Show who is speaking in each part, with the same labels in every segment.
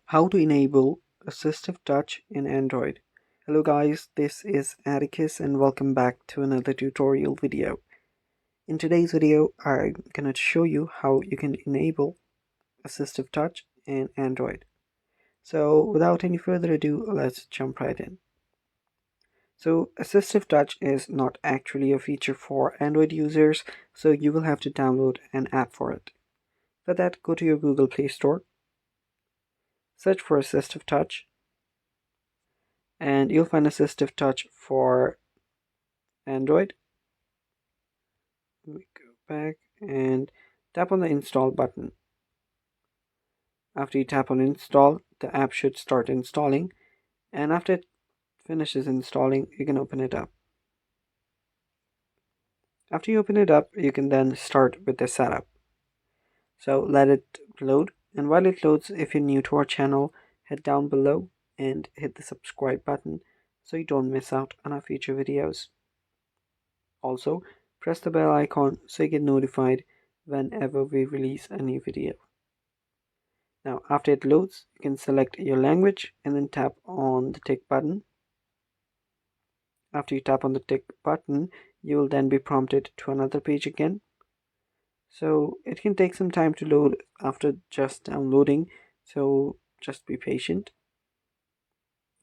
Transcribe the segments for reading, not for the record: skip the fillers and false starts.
Speaker 1: How to enable Assistive Touch in Android. Hello guys, this is Atticus and welcome back to another tutorial video. In today's video, I'm going to show you how you can enable Assistive Touch in Android. So without any further ado, let's jump right in. So Assistive Touch is not actually a feature for Android users, so you will have to download an app for it. For that, go to your Google Play Store, search for Assistive Touch, and you'll find Assistive Touch for Android. Let me go back and tap on the install button. After you tap on install, the app should start installing, and after it finishes installing, you can open it up. After you open it up, you can then start with the setup. So let it load, and while it loads, if you're new to our channel, head down below and hit the subscribe button so you don't miss out on our future videos. Also, press the bell icon so you get notified whenever we release a new video. Now, after it loads, you can select your language and then tap on the tick button. After you tap on the tick button, you will then be prompted to another page again. So it can take some time to load after just downloading, so just be patient.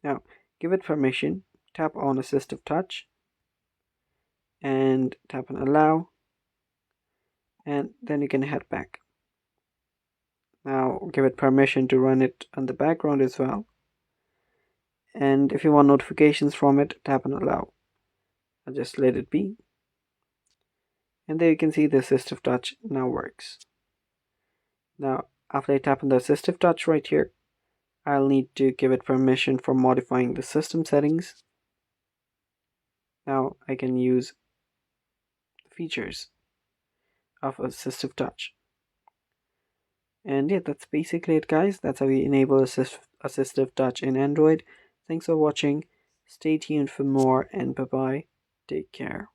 Speaker 1: Now, give it permission, tap on Assistive Touch and tap on Allow, and then you can head back. Now give it permission to run it on the background as well, and if you want notifications from it, tap on Allow. I'll just let it be, and there you can see the Assistive Touch now works. Now after I tap on the Assistive Touch right here, I'll need to give it permission for modifying the system settings. Now I can use the features of Assistive Touch. And yeah, that's basically it guys. That's how you enable Assistive Touch in Android. Thanks for watching. Stay tuned for more, and bye bye. Take care.